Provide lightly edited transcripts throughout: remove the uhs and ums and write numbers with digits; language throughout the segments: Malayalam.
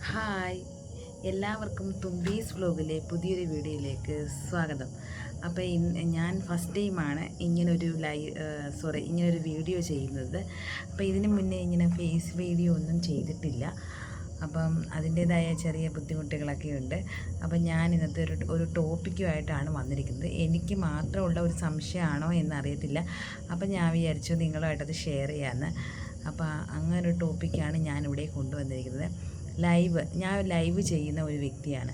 ഹായ്, എല്ലാവർക്കും തുമ്പീസ് വ്ലോഗിലെ പുതിയൊരു വീഡിയോയിലേക്ക് സ്വാഗതം. അപ്പോൾ ഞാൻ ഫസ്റ്റ് ടൈമാണ് ഇങ്ങനൊരു വീഡിയോ ചെയ്യുന്നത്. അപ്പോൾ ഇതിന് മുന്നേ ഇങ്ങനെ ഫേസ് വീഡിയോ ഒന്നും ചെയ്തിട്ടില്ല. അപ്പം അതിൻ്റേതായ ചെറിയ ബുദ്ധിമുട്ടുകളൊക്കെ ഉണ്ട്. അപ്പം ഞാൻ ഇന്നത്തെ ഒരു ടോപ്പിക്കുമായിട്ടാണ് വന്നിരിക്കുന്നത്. എനിക്ക് മാത്രമുള്ള ഒരു സംശയമാണോ എന്നറിയത്തില്ല. അപ്പം ഞാൻ വിചാരിച്ചു നിങ്ങളുമായിട്ടത് ഷെയർ ചെയ്യാമെന്ന്. അപ്പോൾ അങ്ങനൊരു ടോപ്പിക്കാണ് ഞാനിവിടെ കൊണ്ടുവന്നിരിക്കുന്നത്. ഞാൻ ലൈവ് ചെയ്യുന്ന ഒരു വ്യക്തിയാണ്.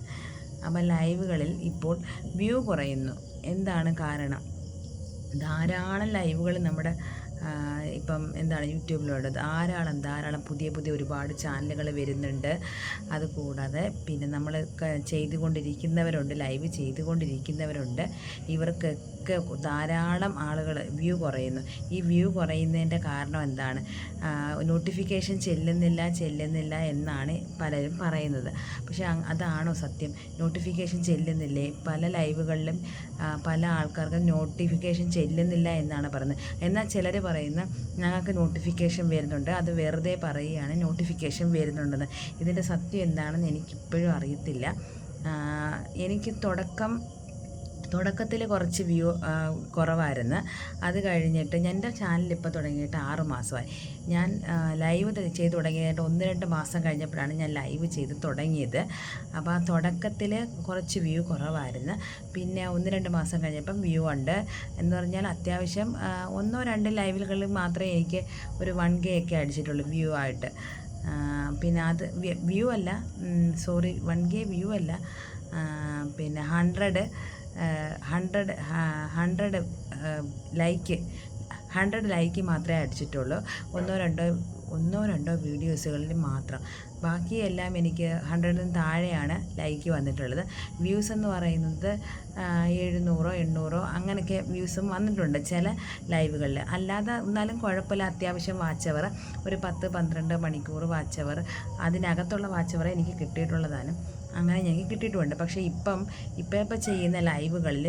അപ്പോൾ ലൈവുകളിൽ ഇപ്പോൾ വ്യൂ കുറയുന്നു. എന്താണ് കാരണം? ധാരാളം ലൈവുകൾ നമ്മുടെ ഇപ്പം യൂട്യൂബിലുണ്ട്. ധാരാളം പുതിയ ഒരുപാട് ചാനലുകൾ വരുന്നുണ്ട്. അതുകൂടാതെ പിന്നെ നമ്മൾ ചെയ്തുകൊണ്ടിരിക്കുന്നവരുണ്ട്, ലൈവ് ചെയ്തുകൊണ്ടിരിക്കുന്നവരുണ്ട്. ഇവർക്കൊക്കെ ധാരാളം ആളുകൾ വ്യൂ കുറയുന്നു. ഈ വ്യൂ കുറയുന്നതിൻ്റെ കാരണം എന്താണ്? നോട്ടിഫിക്കേഷൻ ചെല്ലുന്നില്ല എന്നാണ് പലരും പറയുന്നത്. പക്ഷേ അതാണോ സത്യം? നോട്ടിഫിക്കേഷൻ ചെല്ലുന്നില്ലേ? പല ലൈവുകളിലും പല ആൾക്കാർക്കും നോട്ടിഫിക്കേഷൻ ചെല്ലുന്നില്ല എന്നാണ് പറയുന്നത്. എന്നാൽ ചിലർ പറയുന്ന ഞങ്ങൾക്ക് നോട്ടിഫിക്കേഷൻ വരുന്നുണ്ട്, അത് വെറുതെ പറയുകയാണ്, നോട്ടിഫിക്കേഷൻ വരുന്നുണ്ടെന്ന്. ഇതിൻ്റെ സത്യം എന്താണെന്ന് എനിക്കിപ്പോഴും അറിയത്തില്ല. എനിക്ക് തുടക്കത്തിൽ കുറച്ച് വ്യൂ കുറവായിരുന്നു. അത് കഴിഞ്ഞിട്ട് എൻ്റെ ചാനൽ ഇപ്പോൾ തുടങ്ങിയിട്ട് 6 മാസമായി. ഞാൻ ലൈവ് ചെയ്ത് തുടങ്ങിയിട്ട് 1-2 മാസം കഴിഞ്ഞപ്പോഴാണ് ഞാൻ ലൈവ് ചെയ്ത് തുടങ്ങിയത്. അപ്പോൾ ആ തുടക്കത്തിൽ കുറച്ച് വ്യൂ കുറവായിരുന്നു. പിന്നെ 1-2 മാസം കഴിഞ്ഞപ്പം വ്യൂ ഉണ്ട്. എന്ന് പറഞ്ഞാൽ അത്യാവശ്യം 1-2 ലൈവുകളിൽ മാത്രമേ എനിക്ക് ഒരു 1K ഒക്കെ അടിച്ചിട്ടുള്ളൂ വ്യൂ ആയിട്ട്. പിന്നെ അത് വ്യൂ അല്ല, 1K വ്യൂ അല്ല, പിന്നെ 100 ലൈക്ക് മാത്രമേ അടിച്ചിട്ടുള്ളൂ. ഒന്നോ രണ്ടോ വീഡിയോസുകളിൽ മാത്രം. ബാക്കിയെല്ലാം എനിക്ക് 100-ന് താഴെയാണ് ലൈക്ക് വന്നിട്ടുള്ളത്. വ്യൂസ് എന്ന് പറയുന്നത് 700-800 അങ്ങനെയൊക്കെ വ്യൂസും വന്നിട്ടുണ്ട് ചില ലൈവുകളിൽ. അല്ലാതെ എന്നാലും കുഴപ്പമില്ല, അത്യാവശ്യം വാച്ച് അവർ ഒരു 10-12 മണിക്കൂർ വാച്ച് അവർ, അതിനകത്തുള്ള വാച്ച് അവർ എനിക്ക് കിട്ടിയിട്ടുള്ളതാണ്. അങ്ങനെ ഞങ്ങൾക്ക് കിട്ടിയിട്ടുമുണ്ട്. പക്ഷേ ഇപ്പം ചെയ്യുന്ന ലൈവുകളിൽ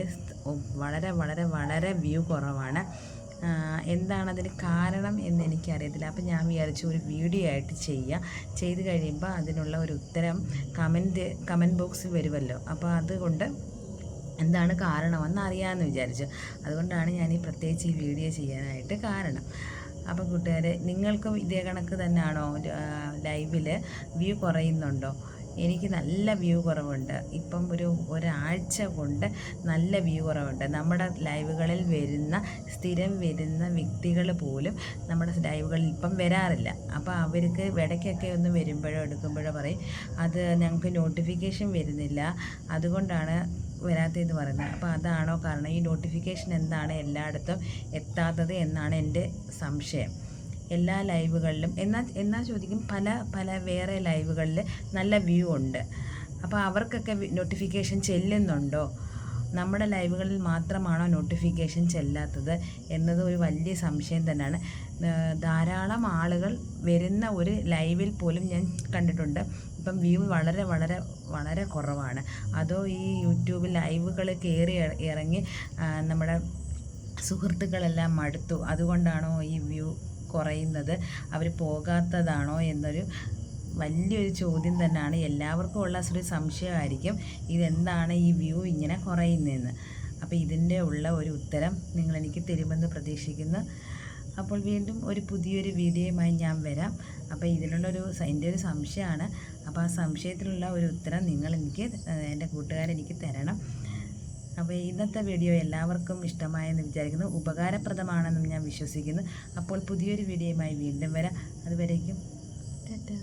വളരെ വ്യൂ കുറവാണ്. എന്താണതിന് കാരണം എന്ന് എനിക്കറിയത്തില്ല. അപ്പം ഞാൻ വിചാരിച്ചു ഒരു വീഡിയോ ആയിട്ട് ചെയ്ത് കഴിയുമ്പോൾ അതിനുള്ള ഒരു ഉത്തരം കമൻറ്റ് ബോക്സിൽ വരുമല്ലോ. അപ്പോൾ അതുകൊണ്ട് എന്താണ് കാരണമെന്ന് അറിയാമെന്ന് വിചാരിച്ചു. അതുകൊണ്ടാണ് ഞാൻ പ്രത്യേകിച്ച് ഈ വീഡിയോ ചെയ്യാനായിട്ട് കാരണം. അപ്പം കൂട്ടുകാരെ, നിങ്ങൾക്കും ഇതേ കണക്ക് തന്നെയാണോ? ലൈവിൽ വ്യൂ കുറയുന്നുണ്ടോ? എനിക്ക് നല്ല വ്യൂ കുറവുണ്ട്. ഇപ്പം ഒരാഴ്ച കൊണ്ട് നല്ല വ്യൂ കുറവുണ്ട്. നമ്മുടെ ലൈവുകളിൽ സ്ഥിരം വരുന്ന വ്യക്തികൾ പോലും നമ്മുടെ ലൈവുകളിൽ ഇപ്പം വരാറില്ല. അപ്പോൾ അവർക്ക് ഇടയ്ക്കൊക്കെ ഒന്ന് വരുമ്പോഴോ എടുക്കുമ്പോഴോ പറയും അത് ഞങ്ങൾക്ക് നോട്ടിഫിക്കേഷൻ വരുന്നില്ല, അതുകൊണ്ടാണ് വരാത്തതെന്ന് പറയുന്നത്. അപ്പോൾ അതാണോ കാരണം? ഈ നോട്ടിഫിക്കേഷൻ എന്താണ് എല്ലായിടത്തും എത്താത്തത് എന്നാണ് എൻ്റെ സംശയം. എല്ലാ ലൈവുകളിലും എന്നാൽ ചോദിക്കും, പല വേറെ ലൈവുകളിൽ നല്ല വ്യൂ ഉണ്ട്. അപ്പോൾ അവർക്കൊക്കെ നോട്ടിഫിക്കേഷൻ ചെല്ലുന്നുണ്ടോ? നമ്മുടെ ലൈവുകളിൽ മാത്രമാണോ നോട്ടിഫിക്കേഷൻ ചെല്ലാത്തത് എന്നത് ഒരു വലിയ സംശയം തന്നെയാണ്. ധാരാളം ആളുകൾ വരുന്ന ഒരു ലൈവിൽ പോലും ഞാൻ കണ്ടിട്ടുണ്ട് ഇപ്പം വ്യൂ വളരെ കുറവാണ്. അതോ ഈ യൂട്യൂബിൽ ലൈവുകൾ കയറി ഇറങ്ങി നമ്മുടെ സുഹൃത്തുക്കളെല്ലാം മടുത്തു, അതുകൊണ്ടാണോ ഈ വ്യൂ കുറയുന്നത്? അവർ പോകാത്തതാണോ എന്നൊരു വലിയൊരു ചോദ്യം തന്നെയാണ്. എല്ലാവർക്കും ഉള്ള ഒരു സംശയമായിരിക്കും, ഇതെന്താണ് ഈ വ്യൂ ഇങ്ങനെ കുറയുന്നതെന്ന്. അപ്പോൾ ഇതിൻ്റെ ഉള്ള ഒരു ഉത്തരം നിങ്ങളെനിക്ക് തരുമെന്ന് പ്രതീക്ഷിക്കുന്നു. അപ്പോൾ വീണ്ടും പുതിയൊരു വീഡിയോയുമായി ഞാൻ വരാം. അപ്പോൾ എൻ്റെ ഒരു സംശയമാണ്. അപ്പോൾ ആ സംശയത്തിനുള്ള ഒരു ഉത്തരം എൻ്റെ കൂട്ടുകാരെനിക്ക് തരണം. അപ്പോൾ ഇന്നത്തെ വീഡിയോ എല്ലാവർക്കും ഇഷ്ടമായെന്ന് വിചാരിക്കുന്നു, ഉപകാരപ്രദമാണെന്നും ഞാൻ വിശ്വസിക്കുന്നു. അപ്പോൾ പുതിയൊരു വീഡിയോയുമായി വീണ്ടും വരാം. അതുവരേക്കും ടാറ്റാ.